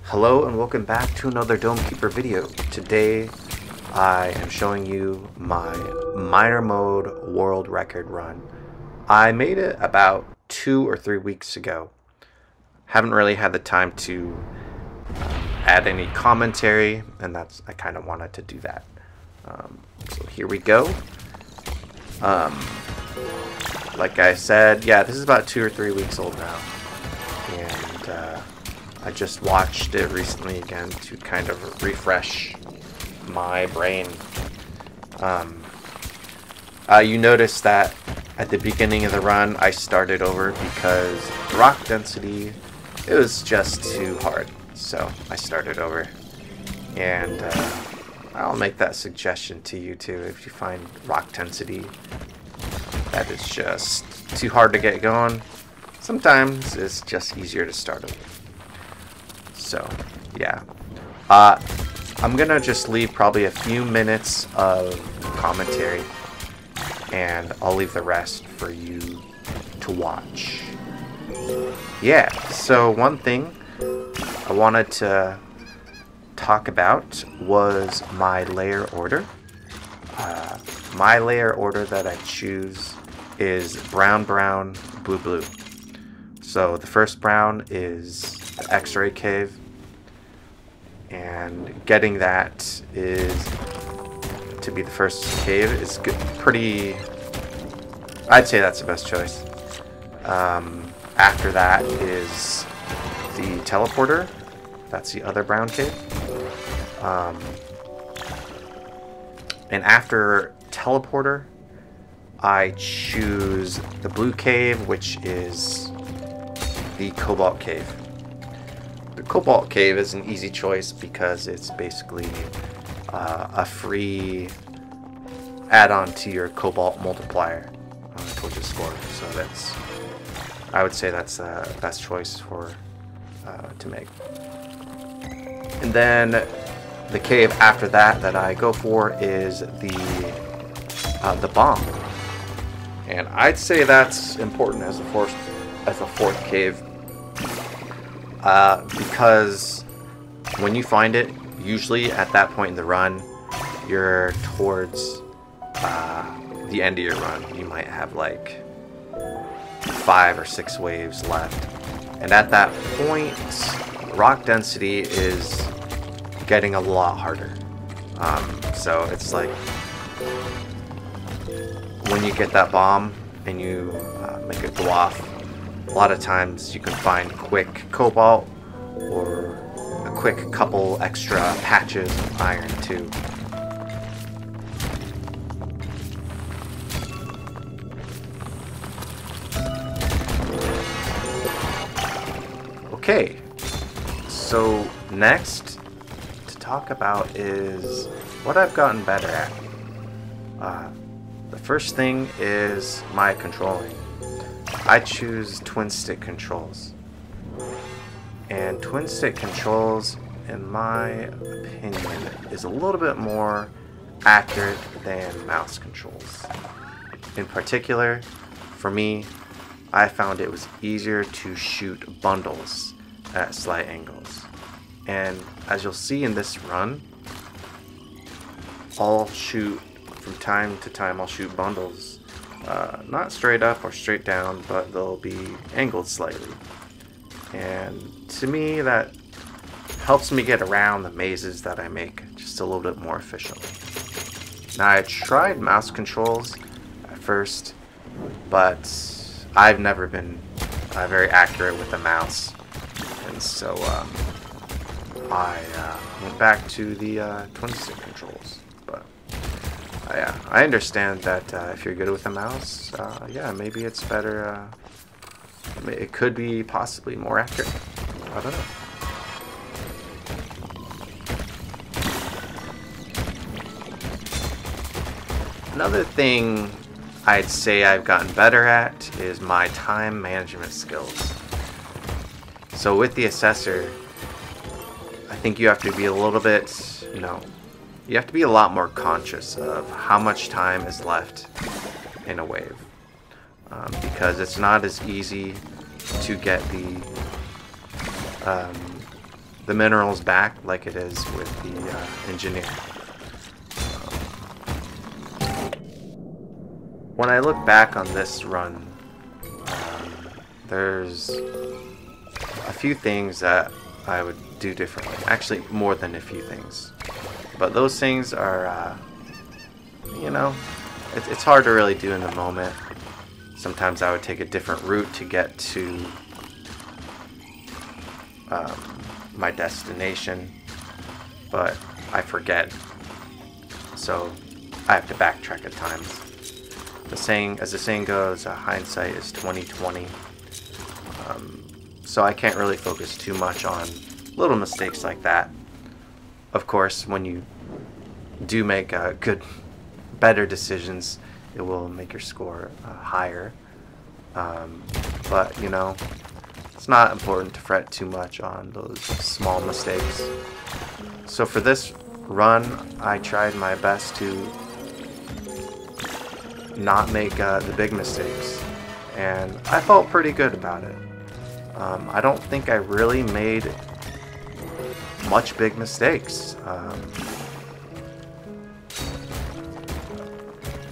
Hello and welcome back to another Dome Keeper video. Today I am showing you my minor mode world record run. I made it about 2 or 3 weeks ago. Haven't really had the time to add any commentary, and I kind of wanted to do that. So here we go. Like I said, yeah, this is about 2 or 3 weeks old now, and I just watched it recently again to kind of refresh my brain. You notice that at the beginning of the run I started over because rock density, it was just too hard, so I started over. And I'll make that suggestion to you too. If you find rock density that is just too hard to get going, sometimes it's just easier to start over. So, yeah. I'm gonna just leave probably a few minutes of commentary, and I'll leave the rest for you to watch. Yeah, so one thing I wanted to talk about was my layer order. My layer order that I choose is brown, brown, blue, blue. So the first brown is the X-ray cave, and getting that is to be the first cave is good, pretty. I'd say that's the best choice. After that is the teleporter. That's the other brown cave. And after teleporter, I choose the blue cave, which is the cobalt cave. The cobalt cave is an easy choice because it's basically a free add-on to your cobalt multiplier on the Torches score. So I would say that's the best choice for to make. And then the cave after that I go for is the bomb, and I'd say that's important as a fourth cave. Because when you find it, usually at that point in the run, you're towards the end of your run. You might have like 5 or 6 waves left. And at that point, rock density is getting a lot harder. So it's like when you get that bomb and you make it go off, a lot of times you can find quick cobalt or a quick couple extra patches of iron too. Okay, so next to talk about is what I've gotten better at. The first thing is my controlling. I choose twin stick controls, and twin stick controls, in my opinion, is a little bit more accurate than mouse controls. In particular, for me, I found it was easier to shoot bundles at slight angles, and as you'll see in this run, I'll shoot from time to time. I'll shoot bundles. Not straight up or straight down, but they'll be angled slightly. And to me, that helps me get around the mazes that I make just a little bit more efficiently. Now, I tried mouse controls at first, but I've never been very accurate with the mouse. And so I went back to the twin stick controls. Yeah, I understand that if you're good with a mouse, yeah, maybe it's better. It could be possibly more accurate. I don't know. Another thing I'd say I've gotten better at is my time management skills. So with the assessor, I think you have to be a little bit, you have to be a lot more conscious of how much time is left in a wave, because it's not as easy to get the the minerals back like it is with the engineer. When I look back on this run, there's a few things that I would do differently. Actually, more than a few things. But those things are, you know, it's hard to really do in the moment. Sometimes I would take a different route to get to my destination, but I forget, so I have to backtrack at times. As the saying goes, hindsight is 20/20. So I can't really focus too much on little mistakes like that. Of course, when you do make better decisions, it will make your score higher. But you know, it's not important to fret too much on those small mistakes. So for this run, I tried my best to not make the big mistakes, and I felt pretty good about it. I don't think I really made much big mistakes.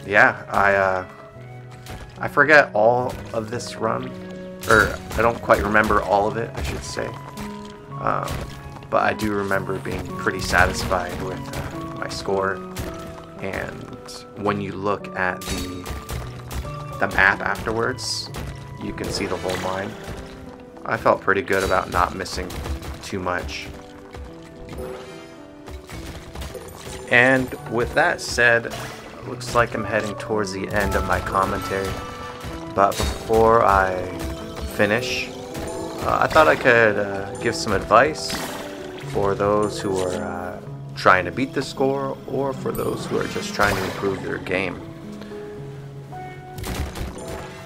Yeah, I forget all of this run, or I don't quite remember all of it, I should say. But I do remember being pretty satisfied with my score. And when you look at the map afterwards, you can see the whole mine. I felt pretty good about not missing too much. And with that said, looks like I'm heading towards the end of my commentary. But before I finish, I thought I could give some advice for those who are trying to beat the score, or for those who are just trying to improve their game.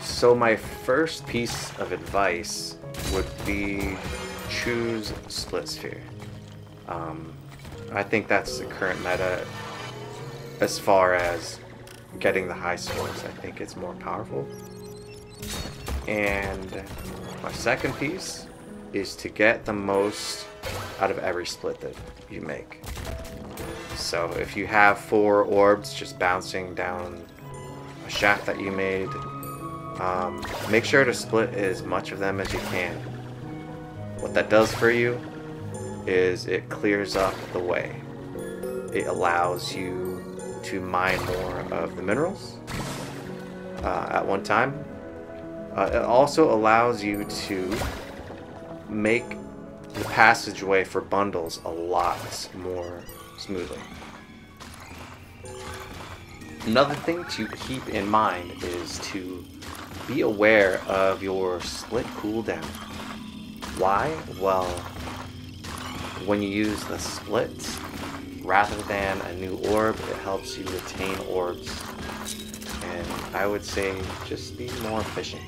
So my first piece of advice would be choose Split Sphere. I think that's the current meta as far as getting the high scores. I think it's more powerful. And my second piece is to get the most out of every split that you make. So if you have 4 orbs just bouncing down a shaft that you made, make sure to split as much of them as you can. What that does for you is it clears up the way. It allows you to mine more of the minerals at one time. It also allows you to make the passageway for bundles a lot more smoothly. Another thing to keep in mind is to be aware of your split cooldown. Why? Well, when you use the split, rather than a new orb, it helps you retain orbs. And I would say just be more efficient.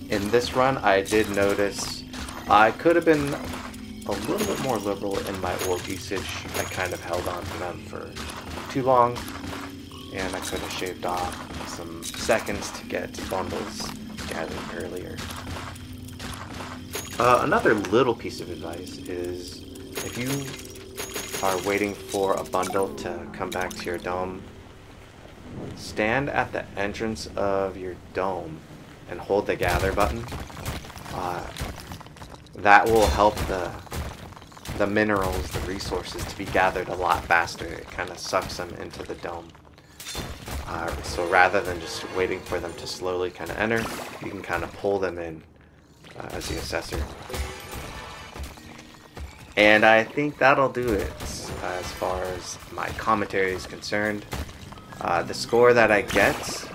In this run, I did notice I could have been a little bit more liberal in my orb usage. I kind of held on to them for too long, and I could have shaved off some seconds to get bundles gathered earlier. Another little piece of advice is if you are waiting for a bundle to come back to your dome, stand at the entrance of your dome and hold the gather button. That will help the minerals, the resources, to be gathered a lot faster. It kind of sucks them into the dome. So rather than just waiting for them to slowly kind of enter, you can kind of pull them in as the assessor. And I think that'll do it as far as my commentary is concerned. The score that I get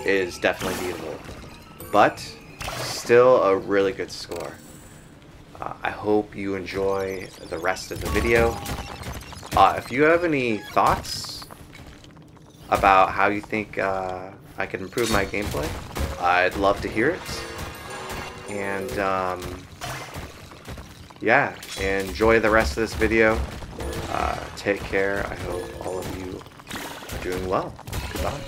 is definitely beatable, but still a really good score. I hope you enjoy the rest of the video. If you have any thoughts about how you think I could improve my gameplay, I'd love to hear it. And yeah, enjoy the rest of this video. Take care. I hope all of you are doing well. Goodbye.